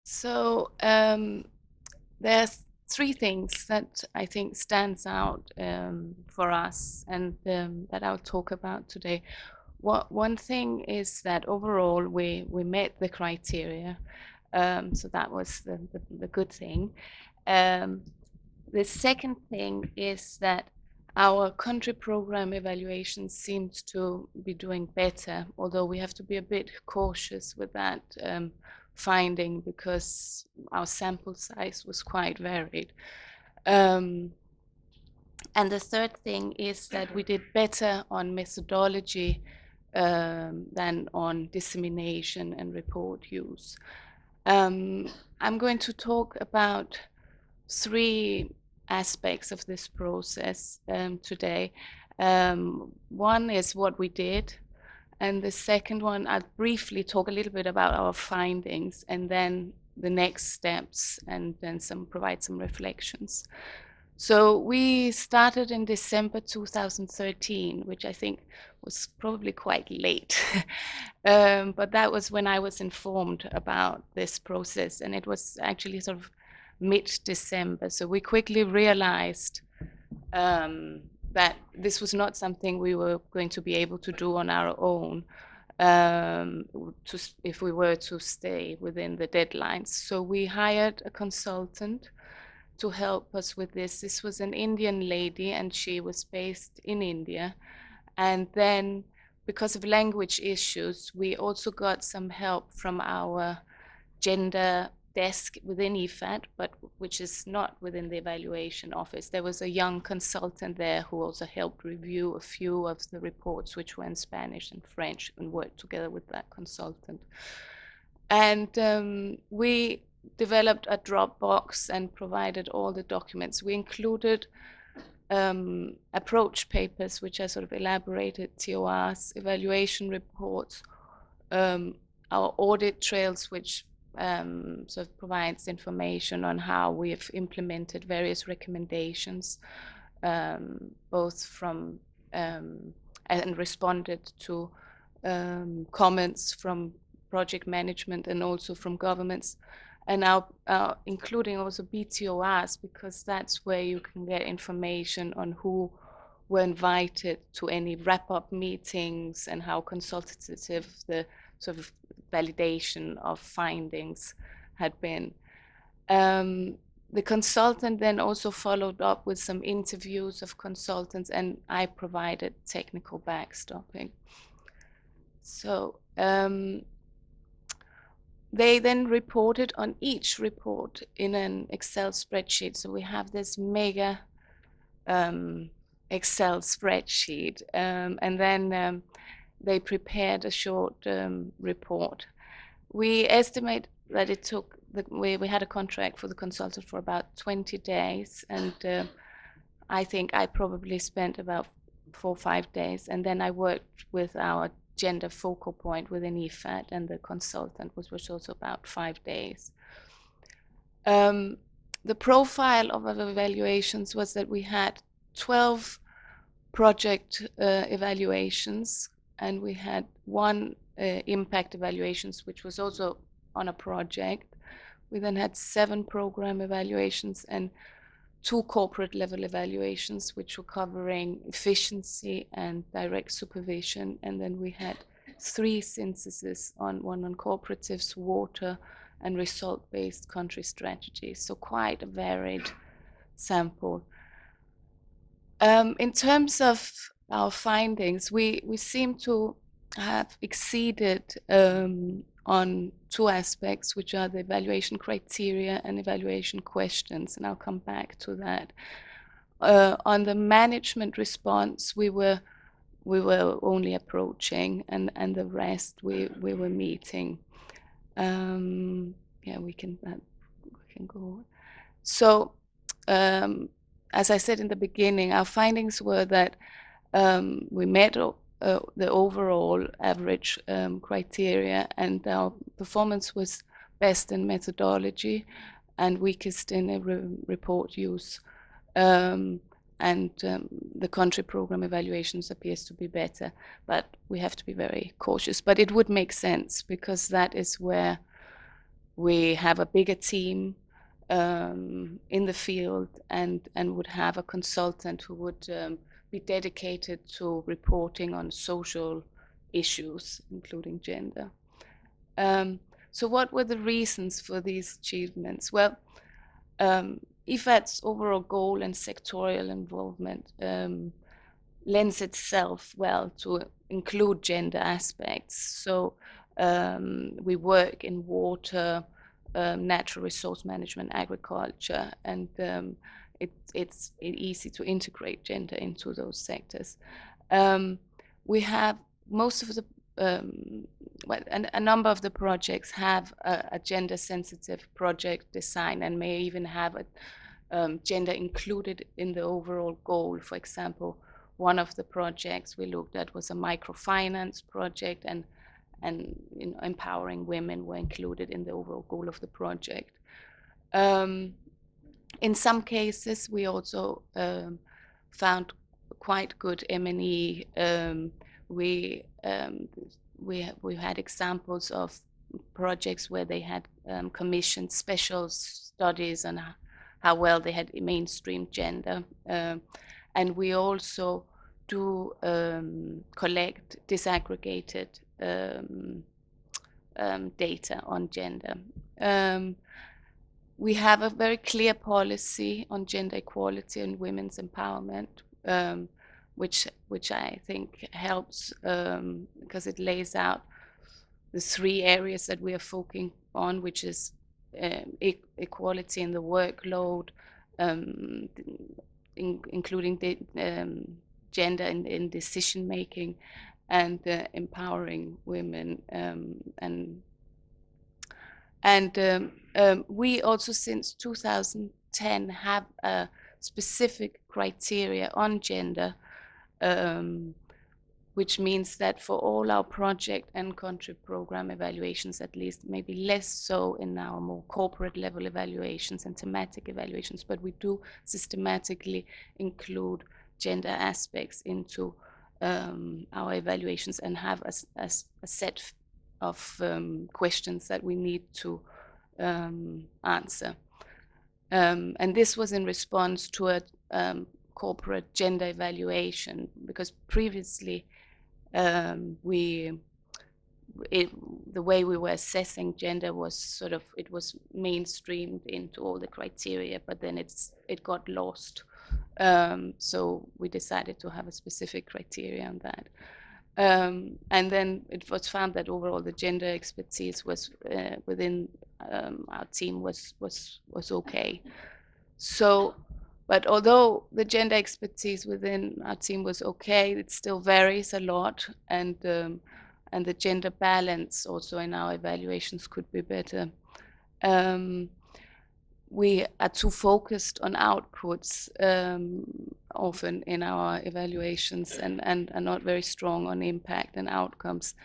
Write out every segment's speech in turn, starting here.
So there's three things that I think stands out for us and that I'll talk about today. One thing is that overall we met the criteria, so that was the good thing. Um, the second thing is that our country program evaluation seems to be doing better, although we have to be a bit cautious with that finding because our sample size was quite varied. And the third thing is that we did better on methodology than on dissemination and report use. I'm going to talk about three aspects of this process today. One is what we did, and the second one, I'll briefly talk a little bit about our findings, and then the next steps, and then provide some reflections. So we started in December 2013, which I think was probably quite late. But that was when I was informed about this process, and it was actually sort of mid-December. So we quickly realized that this was not something we were going to be able to do on our own if we were to stay within the deadlines. So we hired a consultant to help us with this. This was an Indian lady, and she was based in India. And then, because of language issues, we also got some help from our gender desk within IFAD, but which is not within the evaluation office. There was a young consultant there who also helped review a few of the reports, which were in Spanish and French, and worked together with that consultant. And we developed a Dropbox and provided all the documents. We included approach papers, which are sort of elaborated TORs, evaluation reports, our audit trails, which sort of provides information on how we have implemented various recommendations, both from and responded to comments from project management and also from governments, and now including also BTORs, because that's where you can get information on who were invited to any wrap-up meetings and how consultative the sort of validation of findings had been. The consultant then also followed up with some interviews of consultants, and I provided technical backstopping. So they then reported on each report in an Excel spreadsheet. So we have this mega Excel spreadsheet, and then they prepared a short report. We estimate that it took, we had a contract for the consultant for about 20 days, and I think I probably spent about 4 or 5 days, and then I worked with our gender focal point within IFAD and the consultant, which was also about 5 days. The profile of our evaluations was that we had 12 project evaluations, and we had one impact evaluations, which was also on a project. We then had 7 program evaluations and 2 corporate level evaluations, which were covering efficiency and direct supervision. And then we had 3 syntheses, one on cooperatives, water, and result-based country strategies. So quite a varied sample. In terms of our findings, we seem to have exceeded on 2 aspects, which are the evaluation criteria and evaluation questions, and I'll come back to that. On the management response, we were only approaching, and the rest we were meeting. Yeah, we can go. So, as I said in the beginning, our findings were that we met the overall average criteria, and our performance was best in methodology and weakest in report use. The country program evaluations appears to be better, but we have to be very cautious. But it would make sense, because that is where We have a bigger team in the field, and would have a consultant who would be dedicated to reporting on social issues, including gender. So what were the reasons for these achievements? Well, IFAD's overall goal and sectorial involvement lends itself well to include gender aspects. So we work in water, natural resource management, agriculture, and it's easy to integrate gender into those sectors. We have most of the a number of the projects have a gender-sensitive project design, and may even have a gender included in the overall goal. For example, one of the projects we looked at was a microfinance project, and empowering women were included in the overall goal of the project. In some cases, we also found quite good M&E. We had examples of projects where they had commissioned special studies on how well they had mainstreamed gender. And we also do collect disaggregated data on gender. We have a very clear policy on gender equality and women's empowerment, which I think helps because it lays out the 3 areas that we are focusing on, which is equality in the workload, including the, gender in decision making, and empowering women. We also, since 2010, have a specific criteria on gender, which means that for all our project and country program evaluations, at least, maybe less so in our more corporate level evaluations and thematic evaluations, but we do systematically include gender aspects into our evaluations, and have a set of questions that we need to answer. And this was in response to a corporate gender evaluation, because previously the way we were assessing gender was sort of, it was mainstreamed into all the criteria, but then it got lost. So we decided to have a specific criteria on that. And then it was found that overall the gender expertise was within our team was okay. So, but although the gender expertise within our team was okay, it still varies a lot, and the gender balance also in our evaluations could be better. We are too focused on outputs often in our evaluations, and are not very strong on impact and outcomes.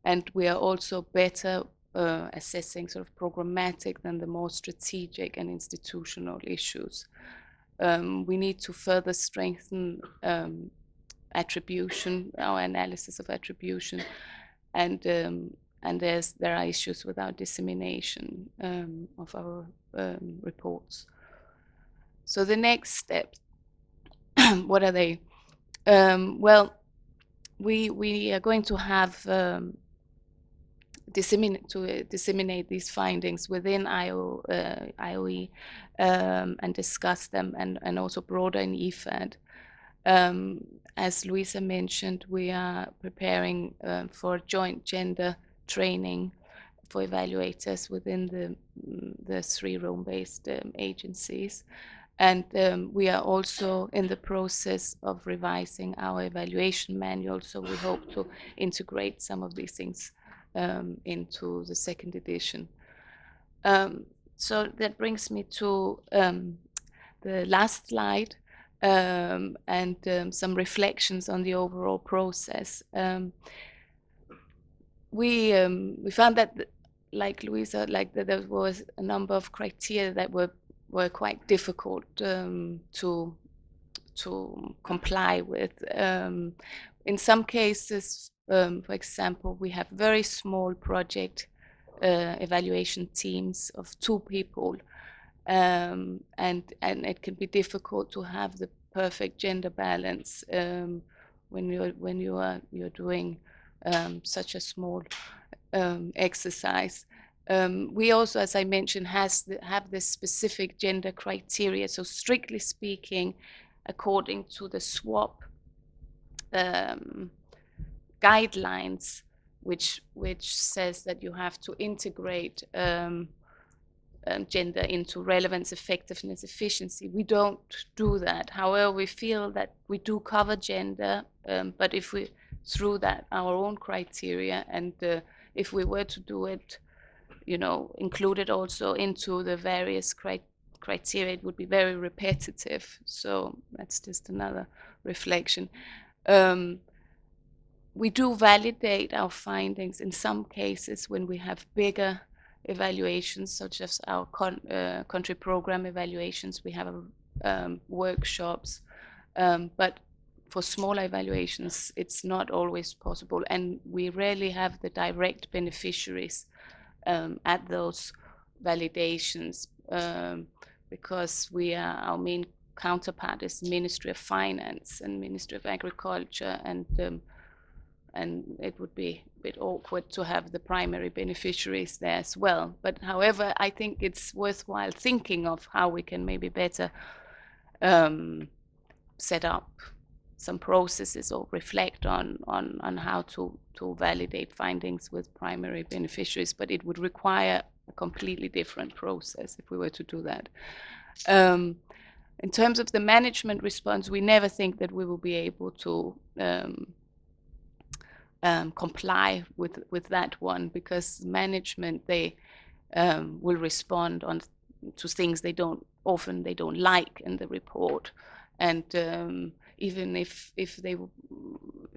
And we are also better assessing sort of programmatic than the more strategic and institutional issues. We need to further strengthen attribution, our analysis of attribution, and there are issues with our dissemination of our reports. So the next step, what are they? Well, we are going to have disseminate these findings within IOE and discuss them, and also broader in EFAD. As Louisa mentioned, we are preparing for joint gender training for evaluators within the 3 Rome-based agencies. And we are also in the process of revising our evaluation manual, so we hope to integrate some of these things into the 2nd edition. So that brings me to the last slide, and some reflections on the overall process. We found that, like Louisa, that there was a number of criteria that were quite difficult to comply with. In some cases, for example, we have very small project evaluation teams of 2 people, and it can be difficult to have the perfect gender balance when you're doing such a small exercise. We also, as I mentioned, have this specific gender criteria. So strictly speaking, according to the SWOP guidelines, which says that you have to integrate gender into relevance, effectiveness, efficiency. We don't do that. However, we feel that we do cover gender, but if we, through that, our own criteria, and if we were to do it, include it also into the various criteria, it would be very repetitive. So that's just another reflection. We do validate our findings in some cases when we have bigger evaluations, such as our country program evaluations. We have workshops, but for smaller evaluations, it's not always possible, and we rarely have the direct beneficiaries at those validations because our main counterpart is Ministry of Finance and Ministry of Agriculture, and it would be a bit awkward to have the primary beneficiaries there as well. But however, I think it's worthwhile thinking of how we can maybe better set up some processes or reflect on how to validate findings with primary beneficiaries, but it would require a completely different process if we were to do that. In terms of the management response, we never think that we will be able to comply with that one, because management, they will respond to things they don't like in the report, and even if they,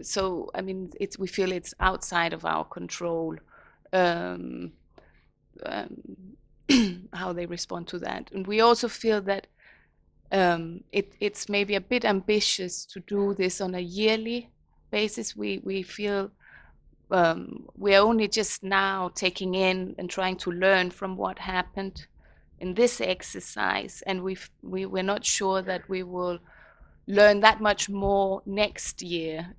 so I mean, we feel it's outside of our control how they respond to that. And we also feel that it's maybe a bit ambitious to do this on a yearly basis. We feel we are only just now taking in and trying to learn from what happened in this exercise, and we're not sure that we will learn that much more next year,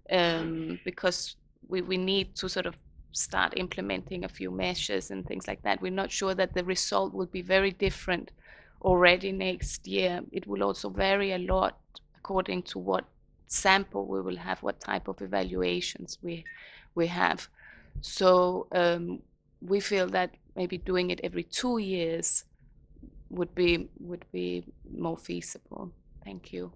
because we need to sort of start implementing a few measures and things like that. We're not sure that the result will be very different already next year. It will also vary a lot according to what sample we will have, what type of evaluations we have. So we feel that maybe doing it every 2 years would be more feasible. Thank you.